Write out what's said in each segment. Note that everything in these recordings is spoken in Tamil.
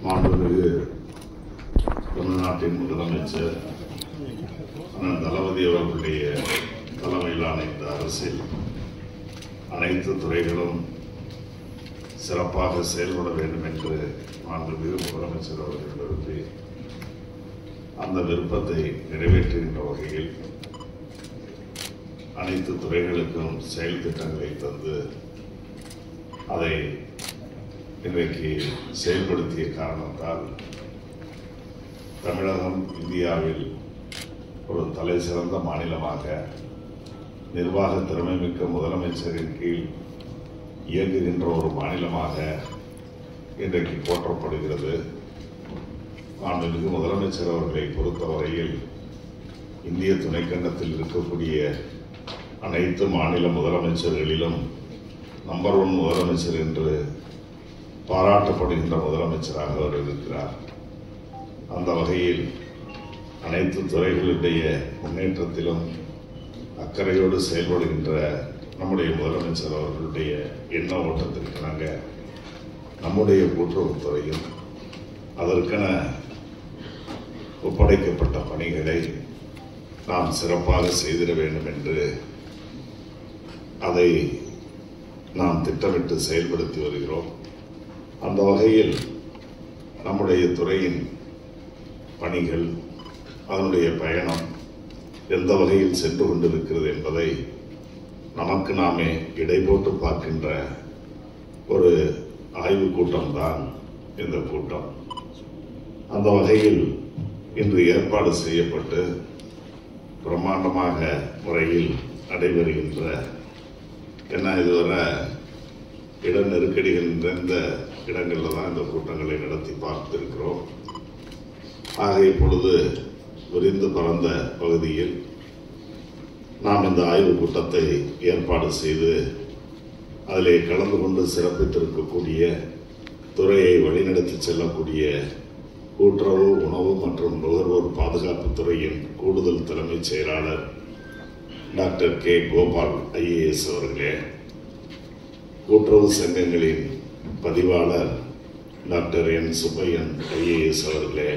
மாண்புமிகு தமிழ்நாட்டின் முதலமைச்சர் அண்ணன் தளபதி அவர்களுடைய தலைமையிலான இந்த அரசில் அனைத்து துறைகளும் சிறப்பாக செயல்பட வேண்டும் என்று மாண்புமிகு முதலமைச்சர் அவர்கள் விரும்பி அந்த விருப்பத்தை நிறைவேற்றுகின்ற வகையில் அனைத்து துறைகளுக்கும் செயல் திட்டங்களை தந்து அதை இன்றைக்கு செயல்படுத்திய காரணத்தால் தமிழகம் இந்தியாவில் ஒரு தலை சிறந்த மாநிலமாக நிர்வாக திறமைமிக்க முதலமைச்சரின் கீழ் இயங்குகின்ற ஒரு மாநிலமாக இன்றைக்கு போற்றப்படுகிறது. மாண்புமிகு முதலமைச்சர் அவர்களை பொறுத்தவரையில் இந்திய துணைக்கண்டத்தில் இருக்கக்கூடிய அனைத்து மாநில முதலமைச்சர்களிலும் நம்பர் 1 முதலமைச்சர் என்று பாராட்டப்படுகின்ற முதலமைச்சராக அவர் இருக்கிறார். அந்த வகையில் அனைத்து துறைகளுடைய முன்னேற்றத்திலும் அக்கறையோடு செயல்படுகின்ற நம்முடைய முதலமைச்சர் அவர்களுடைய எண்ண ஓட்டத்திற்காக நம்முடைய கூட்டுறவுத்துறையும் அதற்கென ஒப்படைக்கப்பட்ட பணிகளை நாம் சிறப்பாக செய்திட வேண்டும் என்று அதை நாம் திட்டமிட்டு செயல்படுத்தி வருகிறோம். அந்த வகையில் நம்முடைய துறையின் பணிகள் அதனுடைய பயணம் எந்த வகையில் சென்று கொண்டிருக்கிறது என்பதை நமக்கு நாமே இடை போட்டு பார்க்கின்ற ஒரு ஆய்வு கூட்டம்தான் இந்த கூட்டம். அந்த வகையில் இன்று ஏற்பாடு செய்யப்பட்டு பிரம்மாண்டமாக முறையில் நடைபெறுகின்ற இதுவரை இட நெருக்கடிகள் நிறைந்த இடங்களில் தான் இந்த கூட்டங்களை நடத்தி பார்த்திருக்கிறோம். ஆக இப்பொழுது விரிந்து பறந்த பகுதியில் நாம் இந்த ஆய்வு கூட்டத்தை ஏற்பாடு செய்து அதிலே கலந்து கொண்டு சிறப்பித்திருக்கக்கூடிய துறையை வழிநடத்தி செல்லக்கூடிய கூட்டுறவு உணவு மற்றும் நுகர்வோர் பாதுகாப்பு துறையின் கூடுதல் தலைமைச் செயலாளர் டாக்டர் கே கோபால் IAS அவர்களே, கூட்டுறவு சங்கங்களின் பதிவாளர் டாக்டர் N சுப்பையன் IAS அவர்களே,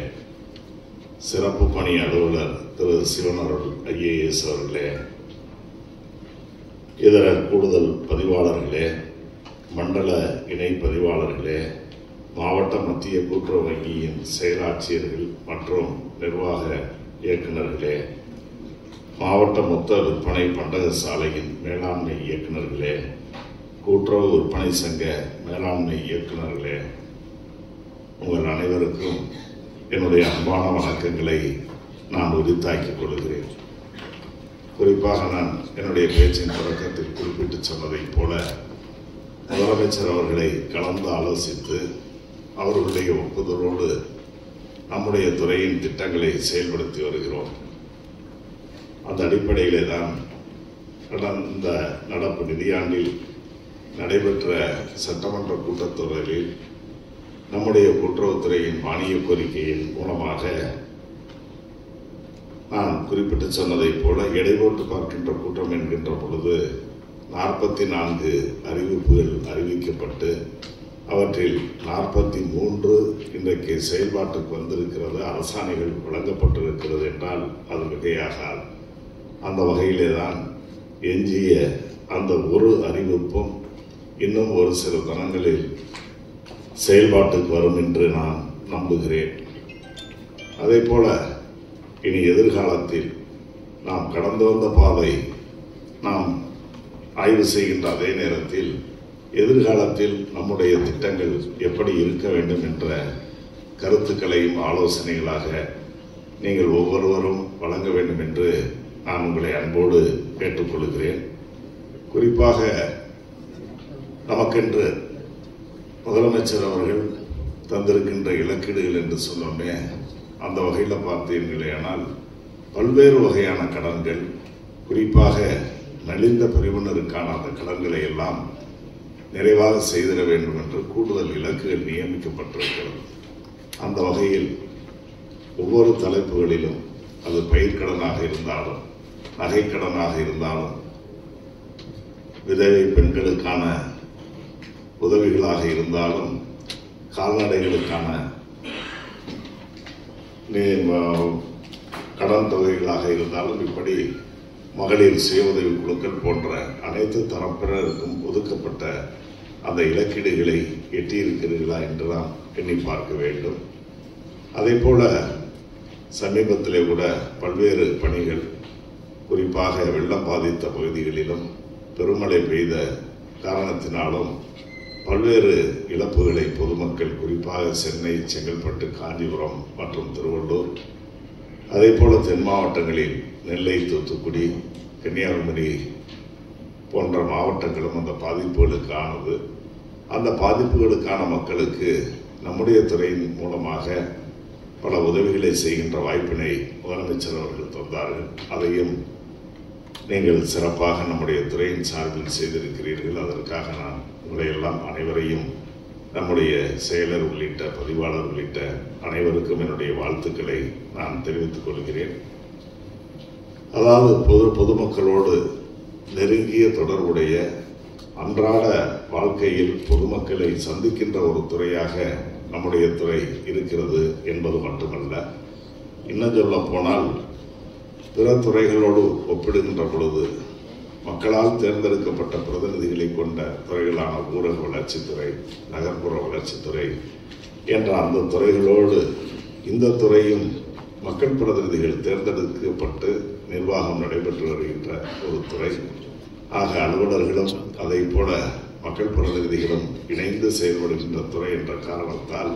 சிறப்பு பணி அலுவலர் திரு சிவனருள் IAS அவர்களே, இதர கூடுதல் பதிவாளர்களே, மண்டல இணை பதிவாளர்களே, மாவட்ட மத்திய கூட்டுறவு வங்கியின் செயலாட்சியர்கள் மற்றும் நிர்வாக இயக்குநர்களே, மாவட்ட மொத்த விற்பனை பண்டக சாலையின் மேலாண்மை இயக்குநர்களே, கூட்டுறவு விற்பனை சங்க மேலாண்மை இயக்குநர்களே, உங்கள் அனைவருக்கும் என்னுடைய அன்பான வணக்கங்களை நான் உரித்தாக்கிக் கொள்கிறேன். குறிப்பாக நான் என்னுடைய பேச்சின் தொடக்கத்தில் குறிப்பிட்டு சொன்னதைப் போல முதலமைச்சர் அவர்களை கலந்து ஆலோசித்து அவர்களுடைய ஒப்புதலோடு நம்முடைய துறையின் திட்டங்களை செயல்படுத்தி வருகிறோம். அந்த அடிப்படையிலே தான் கடந்த நடப்பு நிதியாண்டில் நடைபெற்ற சட்டமன்ற கூட்டத்தொடரில் நம்முடைய கூட்டுறவுத்துறையின் மானிய கோரிக்கையின் மூலமாக நான் குறிப்பிட்டு சொன்னதைப் போல எடைபோட்டு பார்க்கின்ற கூட்டம் என்கின்ற பொழுது 44 அறிவிப்புகள் அறிவிக்கப்பட்டு அவற்றில் 43 இன்றைக்கு செயல்பாட்டுக்கு வந்திருக்கிறது, அரசாணைகள் வழங்கப்பட்டிருக்கிறது என்றால் அது மிகையாகாது. அந்த வகையிலே தான் எஞ்சிய அந்த ஒரு அறிவிப்பும் இன்னும் ஒரு சில தினங்களில் செயல்பாட்டுக்கு வரும் என்று நான் நம்புகிறேன். அதே போல இனி எதிர்காலத்தில் நாம் கடந்து வந்த பாதை நாம் ஆய்வு செய்கின்ற அதே நேரத்தில் எதிர்காலத்தில் நம்முடைய திட்டங்கள் எப்படி இருக்க வேண்டும் என்ற கருத்துக்களையும் ஆலோசனைகளாக நீங்கள் ஒவ்வொருவரும் வழங்க வேண்டும் என்று நான் உங்களை அன்போடு கேட்டுக்கொள்கிறேன். குறிப்பாக நமக்கென்று முதலமைச்சர் அவர்கள் தந்திருக்கின்ற இலக்கீடுகள் என்று சொன்னோமே, அந்த வகையில் பார்த்தீர்களேயானால் பல்வேறு வகையான கடன்கள், குறிப்பாக நலிந்த பிரிவினருக்கான அந்த கடன்களை எல்லாம் நிறைவாக செய்திட வேண்டும் என்று கூடுதல் இலக்குகள் நியமிக்கப்பட்டிருக்கிறது. அந்த வகையில் ஒவ்வொரு தலைப்புகளிலும் அது பயிர்க்கடனாக இருந்தாலும் நகைக்கடனாக இருந்தாலும் விதவை பெண்களுக்கான உதவிகளாக இருந்தாலும் கால்நடைகளுக்கான கடன் தொகைகளாக இருந்தாலும் இப்படி மகளிர் சுய உதவி குழுக்கள் போன்ற அனைத்து தரப்பினருக்கும் ஒதுக்கப்பட்ட அந்த இலக்கீடுகளை எட்டியிருக்கிறீர்களா என்று நாம் எண்ணி பார்க்க வேண்டும். அதே போல சமீபத்திலே கூட பல்வேறு பணிகள், குறிப்பாக வெள்ளம் பாதித்த பகுதிகளிலும் பெருமழை பெய்த காரணத்தினாலும் பல்வேறு இழப்புகளை பொதுமக்கள், குறிப்பாக சென்னை, செங்கல்பட்டு, காஞ்சிபுரம் மற்றும் திருவள்ளூர், அதே போல தென் மாவட்டங்களில் நெல்லை, தூத்துக்குடி, கன்னியாகுமரி போன்ற மாவட்டங்களும் அந்த பாதிப்புகளுக்கானது. அந்த பாதிப்புகளுக்கான மக்களுக்கு நம்முடைய துறையின் மூலமாக பல உதவிகளை செய்கின்ற வாய்ப்பினை முதலமைச்சர் அவர்கள் தந்தார்கள். அதையும் நீங்கள் சிறப்பாக நம்முடைய துறையின் சார்பில் செய்திருக்கிறீர்கள். அதற்காக நான் உங்களையெல்லாம் அனைவரையும், நம்முடைய செயலர் உள்ளிட்ட பதிவாளர் உள்ளிட்ட அனைவருக்கும் என்னுடைய வாழ்த்துக்களை நான் தெரிவித்துக் கொள்கிறேன். அதாவது பொதுமக்களோடு நெருங்கிய தொடர்புடைய அன்றாட வாழ்க்கையில் பொதுமக்களை சந்திக்கின்ற ஒரு துறையாக நம்முடைய துறை இருக்கிறது என்பது மட்டுமல்ல, இன்னும் சொல்ல போனால் பிற துறைகளோடு ஒப்பிடுகின்ற பொழுது மக்களால் தேர்ந்தெடுக்கப்பட்ட பிரதிநிதிகளை கொண்ட துறைகளான ஊரக வளர்ச்சித்துறை, நகர்ப்புற வளர்ச்சித்துறை என்ற அந்த துறைகளோடு இந்த துறையும் மக்கள் பிரதிநிதிகள் தேர்ந்தெடுக்கப்பட்டு நிர்வாகம் நடைபெற்று வருகின்ற ஒரு துறை. ஆக அலுவலர்களும் அதை போல மக்கள் பிரதிநிதிகளும் இணைந்து செயல்படுகின்ற துறை என்ற காரணத்தால்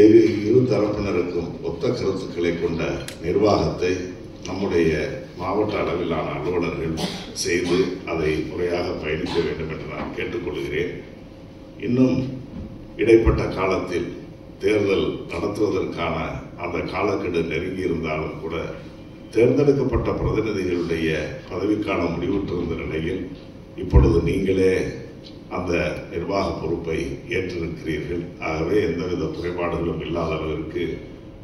இரு தரப்பினருக்கும் ஒத்த கருத்துக்களை கொண்ட நிர்வாகத்தை நம்முடைய மாவட்ட அளவிலான அலுவலர்கள் செய்து அதை முறையாக பயணிக்க வேண்டும் என்று நான் கேட்டுக்கொள்கிறேன். இன்னும் இடைப்பட்ட காலத்தில் தேர்தல் நடத்துவதற்கான அந்த காலக்கெடு நெருங்கி இருந்தாலும் கூட தேர்ந்தெடுக்கப்பட்ட பிரதிநிதிகளுடைய பதவிக்காலம் முடிவுற்றிருந்த நிலையில் இப்பொழுது நீங்களே அந்த நிர்வாக பொறுப்பை ஏற்றிருக்கிறீர்கள். ஆகவே எந்தவித குறைபாடுகளும் இல்லாத அளவிற்கு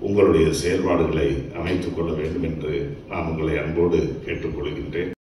உங்களுடைய செயல்பாடுகளை அமைத்துக் கொள்ள வேண்டும் என்று நான் உங்களை அன்போடு கேட்டுக்கொள்கின்றேன்.